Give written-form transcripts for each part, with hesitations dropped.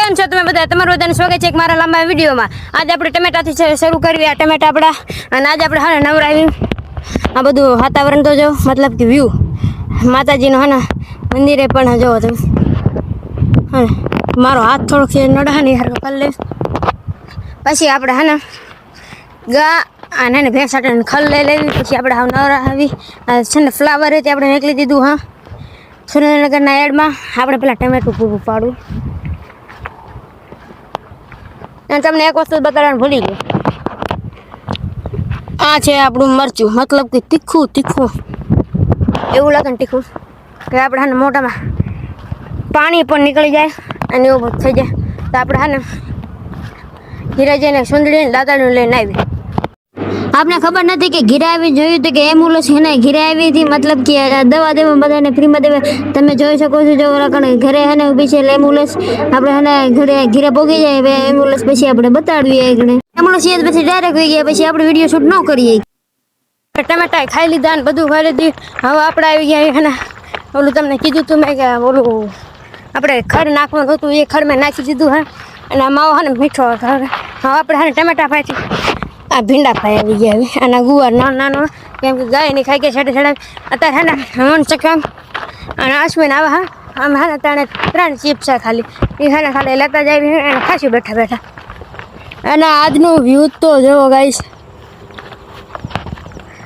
કેમ છો તમે બધા? તમારું બધાનું સ્વાગત છે એક મારા લાંબા વિડીયોમાં. આજે આપણે ટમેટાથી શરૂ કરવી. આ ટમેટા આપણા અને આજે આપણે હા નવરાવી આ બધું વાતાવરણ તો જો મતલબ કે વ્યૂ માતાજીનો હા મંદિરે પણ જોવો તમે. હા મારો હાથ થોડોક છે નડા ને હરકો કરી લે. પછી આપણે હા ને ગા અને ને ભેંસ આટે ખલ લઈ લેવી. પછી આપણે હાવ નવરા આવી છે ને ફ્લાવર હતી આપણે નીકળી દીધું. હા સુરેન્દ્રનગરના એડમાં આપણે પેલા ટમેટું પૂરું પાડવું. અને તમને એક વસ્તુ બતાવવાનું ભૂલી ગયો. આ છે આપણું મરચું, મતલબ કે તીખું તીખું એવું લાગે ને તીખું કે આપણે હા ને મોઢામાં પાણી પણ નીકળી જાય અને એવું થઈ જાય. તો આપણે હા ને ઘીરે જઈને સુંદરીને દાદાનું લઈને આવી. આપને ખબર નથી કે ઘીરે આવી જોયું હતું કે એમ્બ્યુલન્સ છે ને ઘીરે આવી હતી, મતલબ કે દવા દેવા બધાને ફ્રીમાં દેવા. તમે જોઈ શકો છો જો ઘરે હે ને ઊભી છે એમ્બ્યુલન્સ. આપણે હે ને ઘીરે પોગી જાય એમ્બ્યુલન્સ પછી આપણે બતાડવીએ એમ્બ્યુલન્સ પછી ડાયરેક્ટ વહી ગયા. પછી આપણે વિડીયો શૂટ ન કરીએ. ટમેટા ખાઈ લીધા ને બધું ખાઈ લીધું. હવે આપણે આવી ગયા હે ને ઓલું તમને કીધું તું મેં કે ઓલું આપણે ખડ નાખવાનું હતું એ ખડ મેં નાખી દીધું. હા અને આ માવો હા ને મીઠો હતો. હવે આપણે હા ને ટમેટા પાછી આ ભીંડા ખાઈ આવી ગયા. અને ગુવાર નાનો નાનો કેમ કે ગાય નહીં ખાઈ ગયા છેડે છેડે. અત્યારે હે ને મન ચકમ અને અશ્વિન આવે. હા આમ હા ને ત્રણે 3 ચીપ્સ છે ખાલી. એ હા ને ખાલી લેતા જાય અને ખાસી બેઠા બેઠા. અને આજનું વ્યૂ તો જોવો ગાઈસ.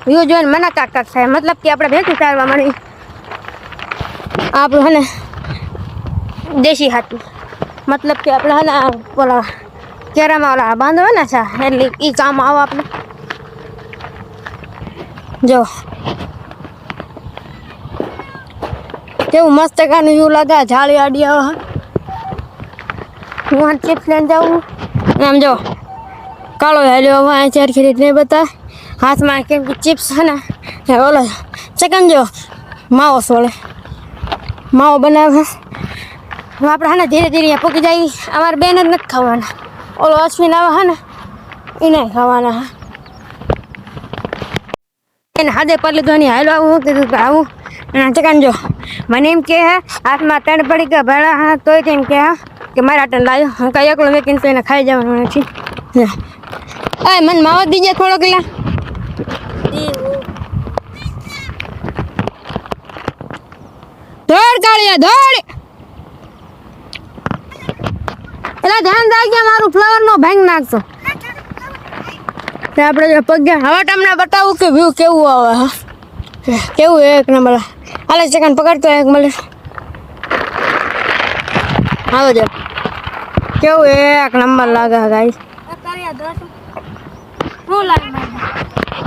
વ્યૂ જોઈને મને કાક થાય. મતલબ કે આપણે ભેગું ચાલવા મળી આપણું હે ને દેશી હાથું. મતલબ કે આપણે હે ને ઓલા કેરામાં ઓલા બાંધવા ને છે એટલે એ કામ આવો આપણે. જો કેવું મસ્ત કાનું વ્યૂ લાગે. જાળી આડી આવે. હું ચિપ્સ લઈને જાઉં આમ જો કાળો હાલ્યો હવે આ ચાર ખીરીત નહીં બતા હાથમાં કેમ કે ચિપ્સ છે ને ઓલો ચકન જો માવો સોળે માવો બનાવે. હવે આપણે હા ને ધીરે ધીરે પોકી જાય. અમારે બેન જ નથી ખાવાના. ઓલો અશ્વિન આવે હા ને એને ખાવાના. હા એને હાથે પર લીધું ની હાલો આવું કીધું કે આવું. અને ચકન જો મને એમ કે હાથમાં 3 પડી ગયા ભેળા. હા તોય તેમ કે મારા આટન લાવ્યો. હું કાંઈ એકલો મેકીને તો એને ખાઈ જવાનું નથી. અરે મને માવો દીજે થોડોક લા. દોડ કાળિયા દોડ. એટલે ધ્યાન રાખજે મારું ફ્લાવર નો ભાંગ નાખતો. આપણે જો પગ્યા હવે તમને બતાવું કે વ્યૂ કેવું આવે. હા કેવું એક નંબર. હાલે ચકન પકડતો એક મળે. આવો જો કેવું એક નંબર લાગે ગાઈસ.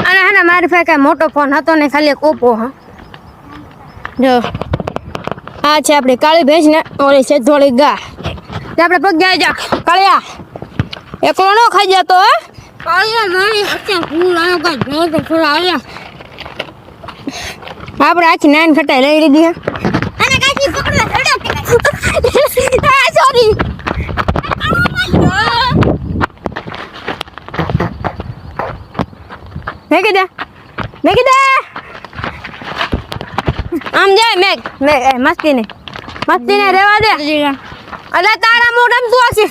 અને હે ને મારી પાસે કાંઈ મોટો ફોન હતો ને ખાલી એક ઓપ્પો. હા જો આ છે આપણી કાળી ભેંસ ને ઓલી છે થોડી ગા. આપણે પગ જાય જા કાળિયા એકલો નો ખાઈ જતો. હે આપણે આખી નાન ખટાઈ લઈ લીધી. સોરી મેકી દે આમ જાય મેં મસ્તી ને રેવા દે. અલા તારા મોઢામાં તું આસી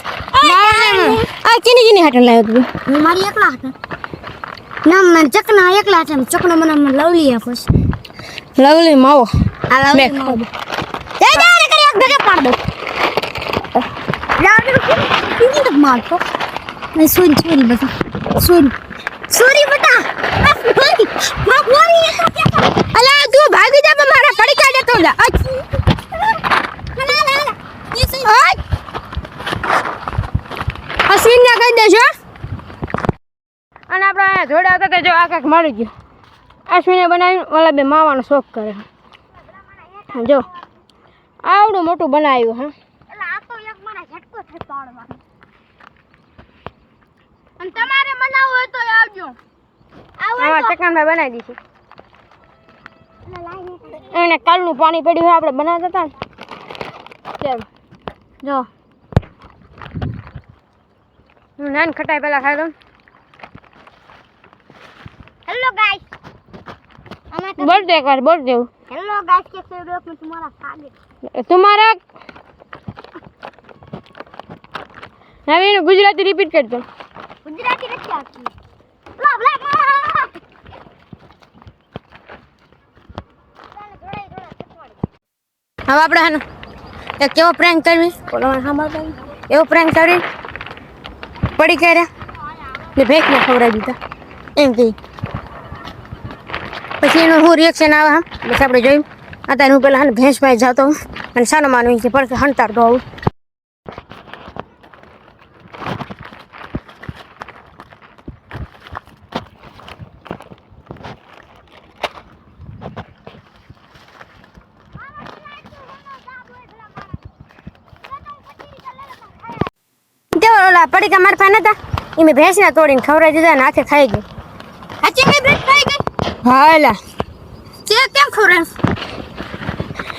આ કીની હાટન લાવ્યો તું? મારી એકલા હતા ના મને ચકના એકલા હતા. ચકનો મને લવલી આપોસ લવલી માવો આ લવલી માવો એ જાને કરી એક ભેગે પાડ દો. લાવડી કીની તો મારતો મે સોરી બટા માં બોલી તો કે અલા તું ભાગી જા મારા પડીકા દેતો જા. અશ્વિન ને કહી દેજો. અને આપણે જોડે હતા જો આ કાંક મળી ગયું. અશ્વિને બનાવ્યું. ઓલા બે માવાનો શોખ કરે. જો આવડું મોટું બનાવ્યું. હા એટલે આ તો એક મને ઝટકો થઈ પાડવાનો. અને તમારે બનાવવું હોય તો આવજો. હા ચકનભાઈ બનાવી દીધું. એને કાલનું પાણી પડ્યું હોય આપણે બનાવતા હતા ને કેમ જો હું નાન ખટાઈ પેલા ખાઈ લઉં. હેલો ગાઈસ बोल दे कर बोल दे. हेलो गाइस कैसे हो? मैं तुम्हारा स्वागत तुम्हारा હવે એનું ગુજરાતી રિપીટ કરજો. ગુજરાતી નથી આવતી. લા લા હવે આપણે હાનો એક કેવો પ્રેન્ક કરવી બોલો એવો પ્રેન્ક કરી પડી કર્યા ને ભેંસને ખવડાવી દીધા એમ કહી પછી એનું શું રિએક્શન આવે હા બસ આપણે જોયું અત્યારે હું પેલા ભેંસ પાસે જતો હું અને સાનો માનું કે પડકે હંતાડતો આવું ઓલા પડીકા મારા પાસે નતા એ મેં ભેંસને તોડીને ખવડાવી દીધા ને હાથે ખાઈ ગઈ હાચી મે બ્રેક ખાઈ ગઈ. હા એલા તે કેમ ખવરાય?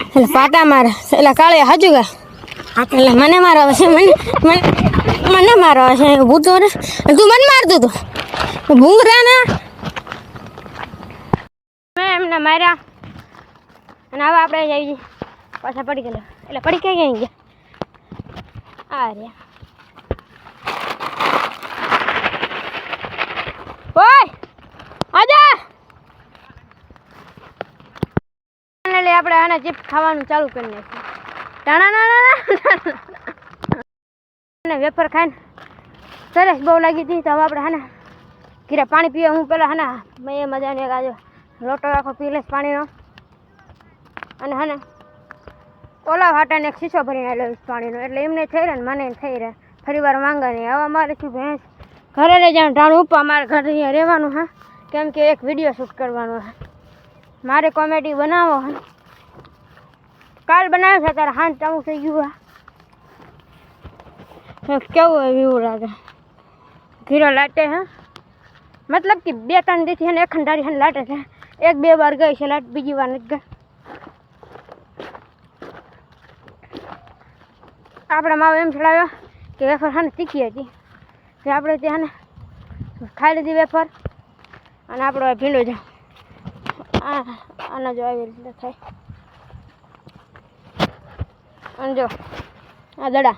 એટલે પાટા મારે એટલે કાળે હાજુ ગા એટલે મને મારો છે મને મારો છે ભૂતો ને તું મને મારતું તું ભૂંગરા ને મેં એમને માર્યા અને હવે આપણે જઈએ પાછા પડી ગયેલા એટલે પડી કઈ ગયા આ રહ્યા ઓય આજા એટલે આપણે આને ચિપ્સ ખાવાનું ચાલુ કરી નાખ્યું ટાણા ના વેફર ખાઈને સરસ બહુ લાગી હતી તો હવે આપણે હાને કીરા પાણી પીવા હું પેલા હાને મેં એ મજાને એક આજે લોટો આખો પી લઈશ પાણીનો અને હાને ઓલા વાટાને એક શીશો ભરીને લઈશ પાણીનો એટલે એમને થઈ રહે ને મને થઈ રહે ફરી વાર માંગા નહીં હવે અમારે શું ભેંસ ઘરે લઈ જવાનું ટાણું ઉપર અમારે ઘરે અહીંયા રહેવાનું હા કેમ કે એક વિડીયો શૂટ કરવાનો હા મારે કોમેડી બનાવો હા કાલ બનાવ્યો છે ત્યારે હાથ ચાલુ થઈ ગયું હા કેવું એવું લાગે ઘીરો લાટે હા મતલબ કે 2-3 દીથી એને એક ખંડારી હન લાટે છે 1-2 વાર ગઈ છે લાટ બીજી વાર નથી ગઈ આપણે માવો એમ ચડાવ્યો કે વેફર હાને તીખી હતી તે આપણે ત્યાં ખાઈ લીધી વેફર અને આપણો ભીંડો છે આના જો આવી રીતે થાય અને જો આ દડા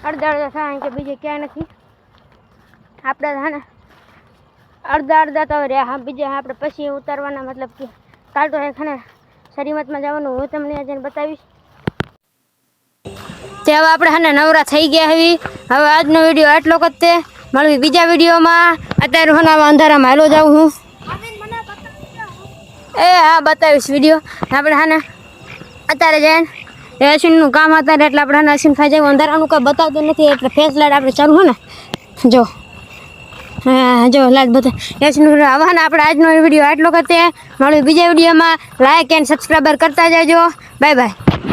અડધા થાય કે બીજે ક્યાંય નથી આપણે હા ને અડધા તો રહ્યા હા બીજા આપણે પછી ઉતારવાના મતલબ કે કાલ તો ખાને શરીમતમાં જવાનું હું તમને આજે બતાવીશ તે હવે આપણે હા ને નવરા થઈ ગયા હવે આજનો વિડીયો આટલો જ તે મળવી બીજા વિડીયોમાં અત્યારે હું અંધારામાં હાલો જાઉં હું એ હા બતાવીશ વિડીયો આપણે હા ને અત્યારે જઈને રેશનનું કામ અત્યારે એટલે આપણે હા રેશન ખાઈ જાય અંધારાનું કંઈ બતાવતું નથી એટલે ફેસ લાઈટ આપણે ચાલુ હોય ને જો હા જો લાઈટ બતા રેશનનું હવે ને આપણે આજનો વિડીયો આટલો જ તે મળવી બીજા વિડીયોમાં લાઈક એન્ડ સબસ્ક્રાઈબર કરતા જજો બાય બાય